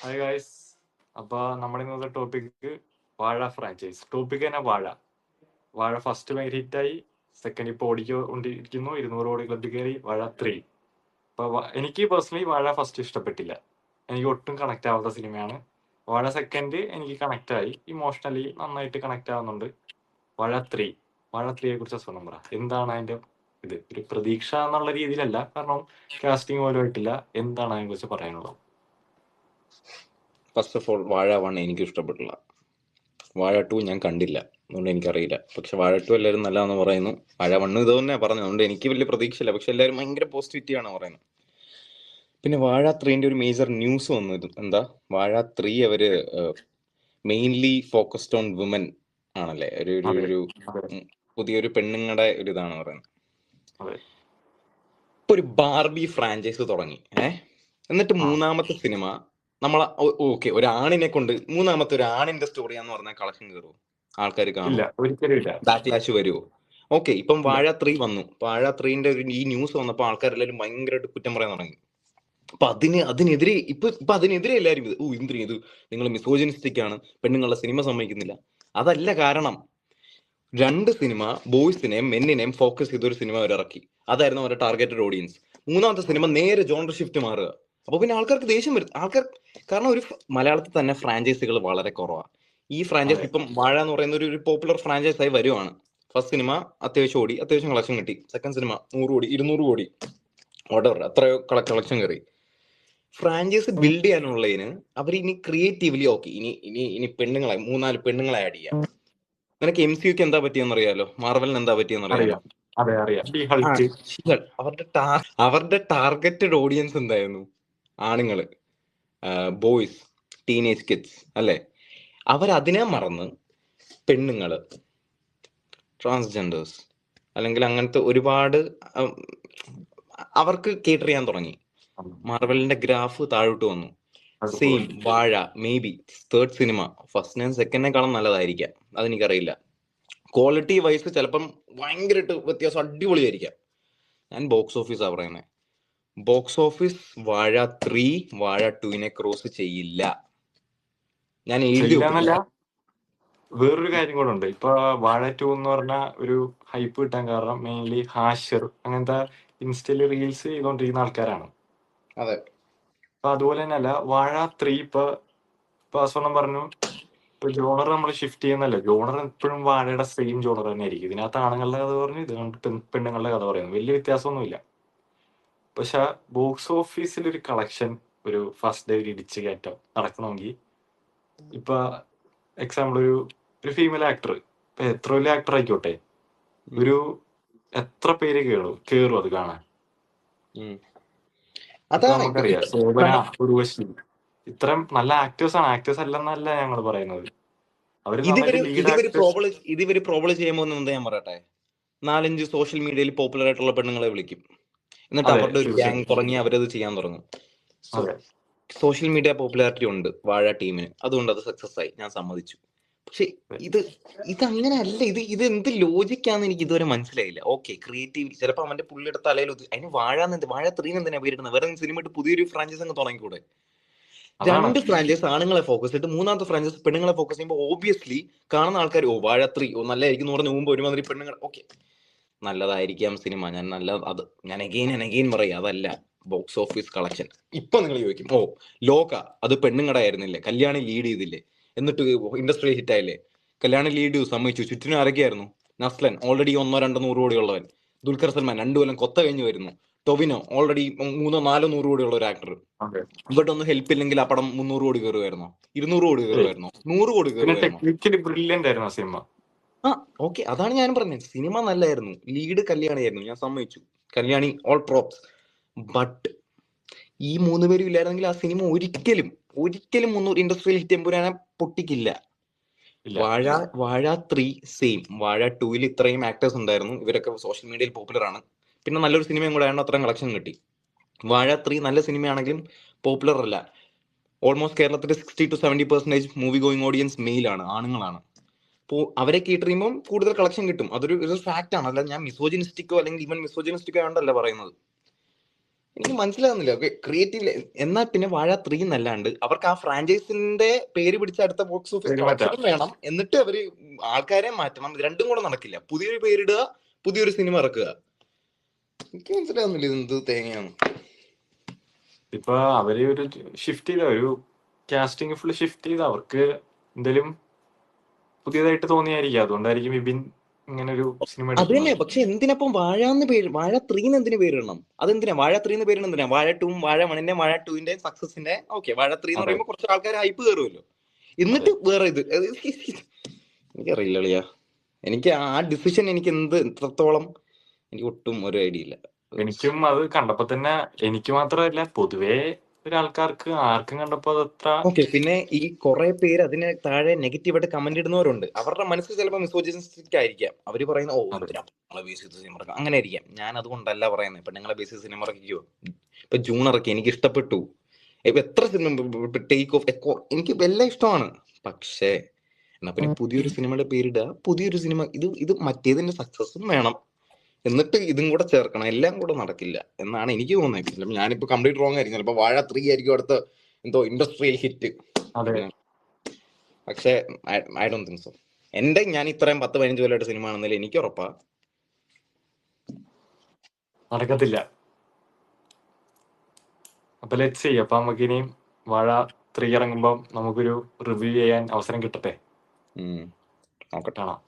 Hi guys. അപ്പൊ നമ്മുടെ ഇന്നത്തെ ടോപ്പിക് വാഴ ഫ്രാഞ്ചൈസ്. ടോപ്പിക് തന്നെ വാഴ. വാഴ ഫസ്റ്റ് ഭയങ്കര ഹിറ്റായി, സെക്കൻഡ് ഇപ്പോൾ ഓടിക്കൊണ്ടിരിക്കുന്നു, 200 കോടി ക്ലബ്ബിൽ കയറി. വാഴ 3. അപ്പൊ എനിക്ക് പേഴ്സണലി വാഴ ഫസ്റ്റ് ഇഷ്ടപ്പെട്ടില്ല, എനിക്ക് ഒട്ടും കണക്ട് ആവാത്ത സിനിമയാണ്. വാഴ സെക്കൻഡ് എനിക്ക് കണക്ട് ആയി, ഇമോഷണലി നന്നായിട്ട് കണക്ട് ആവുന്നുണ്ട്. വാഴ 3, വാഴ 3യെ കുറിച്ച് അസുഖം പറ. എന്താണ് അതിന്റെ ഒരു പ്രതീക്ഷ എന്നുള്ള രീതിയിലല്ല, കാരണം കാസ്റ്റിംഗ് പോലും ആയിട്ടില്ല. എന്താണ് അതിനെ കുറിച്ച് പറയാനുള്ളത്? ഫസ്റ്റ് ഓഫ് ഓൾ, വാഴ 1 എനിക്ക് ഇഷ്ടപ്പെട്ടില്ല. വാഴ 2 ഞാൻ കണ്ടില്ല, അതുകൊണ്ട് എനിക്കറിയില്ല. പക്ഷെ വാഴ 2 എല്ലാവരും നല്ലതാണെന്ന് പറയുന്നു. വാഴ 1 ഇത് തന്നെ പറഞ്ഞു, അതുകൊണ്ട് എനിക്ക് വലിയ പ്രതീക്ഷയില്ല. പക്ഷെ എല്ലാവരും ഭയങ്കര പോസിറ്റിവിറ്റിയാണ് പറയുന്നത്. പിന്നെ വാഴ 3ന്റെ ഒരു മേജർ ന്യൂസ് വന്നു. എന്താ, വാഴ 3 അവര് മെയിൻലി ഫോക്കസ്ഡ് ഓൺ വുമൻ ആണല്ലേ, ഒരു പുതിയൊരു പെണ്ണുങ്ങളുടെ ഒരു ഇതാണ് പറയുന്നത്. ഇപ്പൊ ഒരു ബാർബി ഫ്രാഞ്ചൈസ് തുടങ്ങി, എന്നിട്ട് മൂന്നാമത്തെ സിനിമ നമ്മളെ ഓക്കെ ഒരു ആണിനെ കൊണ്ട് മൂന്നാമത്തെ ഒരു ആണിന്റെ സ്റ്റോറിയാന്ന് പറഞ്ഞാൽ കളക്ഷൻ കയറുമോ? ആൾക്കാർ കാണുമോ? ബാക്ക്ലാഷ് വരുമോ? ഓക്കെ, ഇപ്പം വാഴ 3 വന്നു. വാഴ 3ന്റെ ഈ ന്യൂസ് വന്നപ്പോൾ ആൾക്കാരെല്ലാവരും ഭയങ്കരമായിട്ട് കുറ്റം പറയാൻ തുടങ്ങി. അപ്പൊ അതിനെതിരെ ഇപ്പൊ അതിനെതിരെ എല്ലാവരും ഇത് നിങ്ങൾ മിസോജിനിസ്റ്റിക് ആണ്, പെണ്ണുങ്ങളുടെ സിനിമ സമ്മതിക്കുന്നില്ല. അതല്ല കാരണം. 2 സിനിമ ബോയ്സിനെയും മെന്നിനെയും ഫോക്കസ് ചെയ്തൊരു സിനിമ അവർ ഇറക്കി, അതായിരുന്നു അവരുടെ ടാർഗറ്റഡ് ഓഡിയൻസ്. മൂന്നാമത്തെ സിനിമ നേരെ ജോണർ ഷിഫ്റ്റ് മാറുക. അപ്പൊ പിന്നെ ആൾക്കാർക്ക് ദേഷ്യം വരും. കാരണം ഒരു മലയാളത്തിൽ തന്നെ ഫ്രാഞ്ചൈസികൾ വളരെ കുറവാണ്. ഈ ഫ്രാഞ്ചൈസ് ഇപ്പം വാഴ എന്ന് പറയുന്ന ഒരു പോപ്പുലർ ഫ്രാഞ്ചൈസ് ആയി വരുവാണ്. ഫസ്റ്റ് സിനിമ അത്യാവശ്യം ഓടി, അത്യാവശ്യം കളക്ഷൻ കിട്ടി. സെക്കൻഡ് സിനിമ 100 കോടി 200 കോടി ഓർഡർ, അത്രയോ കളക്ഷൻ കയറി. ഫ്രാഞ്ചൈസ് ബിൽഡ് ചെയ്യാനുള്ളതിന് അവർ ഇനി ക്രിയേറ്റീവ്ലി ഓക്കെ ഇനി പെണ്ണുങ്ങളെ 3-4 പെണ്ണുങ്ങളെ ആഡ് ചെയ്യാം. നിനക്ക് MCUക്ക് എന്താ പറ്റിയെന്ന് അറിയാലോ, മാർവലിന് എന്താ പറ്റിയെന്ന് അറിയാലോ. അവരുടെ ടാർഗറ്റഡ് ഓഡിയൻസ് എന്തായിരുന്നു? ആണുങ്ങള്, ബോയ്സ്, ടീനേജ് കിഡ്സ് അല്ലെ. അവരതിനെ മറന്ന് പെണ്ണുങ്ങള്, ട്രാൻസ്ജെൻഡേഴ്സ് അല്ലെങ്കിൽ അങ്ങനത്തെ ഒരുപാട് അവർക്ക് കേറ്റർ ചെയ്യാൻ തുടങ്ങി. മാർവലിന്റെ ഗ്രാഫ് താഴോട്ട് വന്നു. സെയിം വാഴ മേ ബി തേർഡ് സിനിമ ഫസ്റ്റിനെയും സെക്കൻഡിനേക്കാളും നല്ലതായിരിക്കാം, അതെനിക്കറിയില്ല. ക്വാളിറ്റി വൈസ് ചിലപ്പം ഭയങ്കരമായിട്ട് വ്യത്യാസം അടിപൊളിയായിരിക്കാം. ഞാൻ ബോക്സ് ഓഫീസാ പറയുന്നത്. ബോക്സ് ഓഫീസ് വാഴ 3 വാഴ 2നെ ക്രോസ് ചെയ്യില്ല. ഞാൻ വേറൊരു കാര്യം കൂടെ ഉണ്ട്. ഇപ്പൊ വാഴ 2 എന്ന് പറഞ്ഞ ഒരു ഹൈപ്പ് കിട്ടാൻ കാരണം മെയിൻലി ഹാഷർ അങ്ങനത്തെ ഇൻസ്റ്റയില് റീൽസ് ചെയ്തോണ്ടിരിക്കുന്ന ആൾക്കാരാണ്. അതെ. അപ്പൊ അതുപോലെ തന്നെ അല്ല വാഴ 3 ഇപ്പൊ അസുഖം പറഞ്ഞു, ഇപ്പൊ ജോണർ നമ്മൾ ഷിഫ്റ്റ് ചെയ്യുന്നല്ല. ജോണർ എപ്പോഴും വാഴയുടെ സെയിം ജോണർ തന്നെ ആയിരിക്കും. ഇതിനകത്ത് ആണുങ്ങളുടെ കഥ പറഞ്ഞു, ഇത് പെണ്ണുങ്ങളുടെ കഥ പറയുന്നു, വലിയ വ്യത്യാസമൊന്നുമില്ല. പക്ഷെ ബോക്സ് ഓഫീസിൽ ഒരു കളക്ഷൻ, ഒരു ഫസ്റ്റ് ഡേ ഇടിച്ച് കയറ്റം നടക്കണമെങ്കിൽ ഇപ്പൊ എക്സാമ്പിൾ ഒരു ഫീമെയിൽ ആക്ടർ, ഇപ്പൊ എത്ര വലിയ ആക്ടർ ആയിക്കോട്ടെ, ഒരു എത്ര പേര് കേറും അത് കാണാൻ. നമുക്കറിയാം ശോഭന, ഉർവശി ഇത്രയും നല്ല ആക്ടേഴ്സ് ആണ്. ആക്ടേഴ്സ് അല്ലെന്നല്ല ഞങ്ങൾ പറയുന്നത്. ഇതിവര് പ്രോബ്ലം ചെയ്യുമ്പോൾ എന്താ ഞാൻ പറയട്ടെ, 4-5 സോഷ്യൽ മീഡിയയിൽ പോപ്പുലർ ആയിട്ടുള്ള പെണ്ണുങ്ങളെ വിളിക്കും, എന്നിട്ട് അവരുടെ ഒരു ഗ്യാങ് തുടങ്ങി അവരത് ചെയ്യാൻ തുടങ്ങും. സോഷ്യൽ മീഡിയ പോപ്പുലാരിറ്റി ഉണ്ട് വാഴ ടീമിന്, അതുകൊണ്ട് അത് സക്സസ് ആയി, ഞാൻ സമ്മതിച്ചു. പക്ഷെ ഇത് അങ്ങനെ അല്ല. ഇത് എന്ത് ലോജിക്കാന്ന് എനിക്ക് ഇതുവരെ മനസ്സിലായില്ല. ഓക്കെ, ക്രിയേറ്റീവ് ചിലപ്പോൾ അവന്റെ പുള്ളിയുടെ തലയിൽ അതിന് വാഴ 3 എന്തിനാ പേരിടുന്നത്? വേറെ സിനിമ ഇട്ട് പുതിയൊരു ഫ്രാഞ്ചൈസ് അങ്ങ് തുടങ്ങിക്കൂടെ? 2 ഫ്രാഞ്ചൈസ് ആണുങ്ങളെ ഫോക്കസ് ചെയ്തിട്ട് മൂന്നാമത്തെ ഫ്രാഞ്ചൈസ് പെണ്ണുങ്ങളെ ഫോക്കസ് ചെയ്യുമ്പോൾ ഓബിയസ്ലി കാണുന്ന ആൾക്കാർ വാഴ 3 നല്ലതായിരിക്കും എന്ന് പറഞ്ഞ മുമ്പ് ഒരുമാതിരി പെണ്ണുങ്ങൾ ഓക്കെ നല്ലതായിരിക്കാം സിനിമ, ഞാൻ അഗെയിൻ പറയാം, അതല്ല ബോക്സ് ഓഫീസ് കളക്ഷൻ. ഇപ്പൊ നിങ്ങൾ ചോദിക്കും ലോക അത് പെണ്ണുങ്ങടെ ആയിരുന്നില്ലേ, കല്യാണി ലീഡ് ചെയ്തില്ലേ, എന്നിട്ട് ഇൻഡസ്ട്രി ഹിറ്റ് ആയില്ലേ? കല്യാണി ലീഡ് ചെയ്തു, സമ്മതിച്ചു. ചുറ്റിനും ആരൊക്കെയായിരുന്നു? നസ്ലൻ ഓൾറെഡി 100-200 കോടി ഉള്ളവൻ, ദുൽഖർ സൽമാൻ 2 കൊല്ലം കൊത്ത കഴിഞ്ഞ് വരുന്നു, ടൊവിനോ ഓൾറെഡി 300-400 കോടിയുള്ള ഒരു ആക്ടർ. ഇവിടെ ഒന്നും ഹെൽപ്പ് ഇല്ലെങ്കിൽ ആ പടം 300 കോടി കയറുമായിരുന്നോ? 200 കോടി കയറുമായിരുന്നോ? 100 കോടി കയറുമായിരുന്നോ? ഓക്കെ, അതാണ് ഞാൻ പറഞ്ഞത്. സിനിമ നല്ലായിരുന്നു, ലീഡ് കല്യാണിയായിരുന്നു, ഞാൻ സമ്മതിച്ചു. Kalyani all props. ബട്ട് ഈ 3 പേരും ഇല്ലായിരുന്നെങ്കിൽ ആ സിനിമ ഒരിക്കലും 300 ഇൻഡസ്ട്രിയൽ ഹിറ്റ് എമ്പുരാനെ പൊട്ടിക്കില്ല. വാഴ 3 സെയിം. വാഴ 2 ഇത്രയും ആക്ടേഴ്സ് ഉണ്ടായിരുന്നു, ഇവരൊക്കെ സോഷ്യൽ മീഡിയയിൽ പോപ്പുലർ ആണ്, പിന്നെ നല്ലൊരു സിനിമയും കൂടെ ആയതുകൊണ്ട് അത്രയും കളക്ഷൻ കിട്ടി. വാഴ 3 നല്ല സിനിമയാണെങ്കിലും പോപ്പുലർ അല്ല. ഓൾമോസ്റ്റ് കേരളത്തിലെ 60-70% മൂവി ഗോയിങ് ഓഡിയൻസ് മെയിലാണ്, ആണുങ്ങളാണ്. അപ്പോൾ അവരെ കേട്ടറിയുമ്പോൾ കൂടുതൽ കളക്ഷൻ കിട്ടും. അതൊരു ഫാക്റ്റ് ആണ്, അല്ല ഞാൻ മിസോജിനിസ്റ്റിക്കോ അല്ലെങ്കിൽ ഈവൻ മിസോജിനിസ്റ്റിക്കോ ആണ്ടല്ല പറയുന്നത്. എനിക്ക് മനസ്സിലാവുന്നില്ല. ക്രിയേറ്റീവ് എന്നാൽ പിന്നെ വാഴ 3 എന്നല്ലാണ്ട് അവർക്ക് ആ ഫ്രാഞ്ചൈസിന്റെ പേര് പിടിച്ച അടുത്ത ബോക്സ് ഓഫീസ് പേര് മാറ്റാം. കളക്ഷനും വേണം. എന്നിട്ട് അവര് ആൾക്കാരെ മാറ്റണം. ഇത് രണ്ടും കൂടെ നടക്കില്ല. പുതിയൊരു പേരിടുക, പുതിയൊരു സിനിമ ഇറക്കുക. എനിക്ക് മനസ്സിലാവുന്നില്ല ഇത് എന്ത് തേങ്ങയാണ്. ഇപ്പൊ അവര് ഒരു ഷിഫ്റ്റ് ചെയ്ത ഒരു കാസ്റ്റിംഗ് ഫുള്ള് ഷിഫ്റ്റ് ചെയ്ത് അവർക്ക് എന്തേലും പുതിയതായിട്ട് തോന്നിയായിരിക്കും. അതുകൊണ്ടായിരിക്കും വിപിൻ ഇങ്ങനെ ഒരു സിനിമ അത് തന്നെ. എടുക്കുന്നത്. പക്ഷെ എന്തിനപ്പം വാഴാന്ന് പേര്, വാഴ 3 എന്തിനു പേരിടണം? അതെന്തിനാ വാഴ 3 എന്ന് പേരിടുന്നത്? എന്തിനാ? വാഴ 2 വാഴ 1 വാഴ 2 സക്സസിന്റെ ഓക്കെ, വാഴ 3 എന്ന് അതെ പറയുമ്പോൾ കുറച്ച് ആൾക്കാർ ഹൈപ്പ് കയറുമല്ലോ. അതെ എന്നിട്ട് വേറെ ഇത് എനിക്കറിയില്ല അളിയാ. എനിക്ക് ആ ഡിസിഷൻ എനിക്ക് എത്രത്തോളം എനിക്ക് ഒട്ടും ഒരു ഐഡിയ ഇല്ല. എനിക്കും അത് കണ്ടപ്പോ തന്നെ, എനിക്ക് മാത്രമല്ല പൊതുവേ ഒരാൾക്കാർക്ക് ആർക്കും കണ്ടപ്പോ അത് അത്ര ഓക്കെ, പിന്നെ ഈ കുറെ പേര് അതിന് താഴെ നെഗറ്റീവായിട്ട് കമന്റ് ഇടുന്നവരുണ്ട്. അവരുടെ മനസ്സിൽ ചിലപ്പോൾ മിസോജിനിസ്റ്റിക് ആയിരിക്കാം. അവര് പറയുന്ന ഓ അതെ എന്തിനാ പെണ്ണുങ്ങളെ ബേസ് ചെയ്ത് സിനിമ ഇറക്കാം, അങ്ങനെ ആയിരിക്കാം. ഞാൻ അതുകൊണ്ടല്ല പറയുന്നത്. പെണ്ണുങ്ങളെ ബേസ് ചെയ്ത് സിനിമ ഇറക്കിക്കോ. ഇപ്പൊ ജൂൺ ഇറക്കി, എനിക്ക് ഇഷ്ടപ്പെട്ടു. ഇപ്പൊ എത്ര സിനിമ ടേക്ക് ഓഫ് എനിക്ക് എല്ലാം ഇഷ്ടമാണ്. പക്ഷേ എന്നാ പിന്നെ പുതിയൊരു സിനിമയുടെ പേരിടുക, പുതിയൊരു സിനിമ. ഇത് മറ്റേതിന്റെ സക്സസും വേണം, എന്നിട്ട് ഇതും കൂടെ ചേർക്കണം. എല്ലാം കൂടെ നടക്കില്ല എന്നാണ് എനിക്ക് തോന്നുന്നത്. ഞാനിപ്പോ കംപ്ലീറ്റ് റോങ് ആയിരിക്കും. ചിലപ്പോ വാഴ 3 ആയിരിക്കും അടുത്ത എന്തോ ഇൻഡസ്ട്രിയൽ ഹിറ്റ്. അതെ പക്ഷെ ഐ ഡോണ്ട് തിങ്ക് സോ. ഞാൻ ഇത്രയും 10-15 കൊല്ലമായിട്ട് സിനിമ ആണെന്നതിൽ എനിക്ക് ഉറപ്പാ നടക്കത്തില്ല. അപ്പൊ ലെറ്റ്സ് ചെയ്യും. അപ്പൊ നമുക്ക് ഇനിയും വാഴ 3 ഇറങ്ങുമ്പോൾ നമുക്കൊരു റിവ്യൂ ചെയ്യാൻ അവസരം കിട്ടട്ടെ. നോക്കട്ടെ. കാണാം.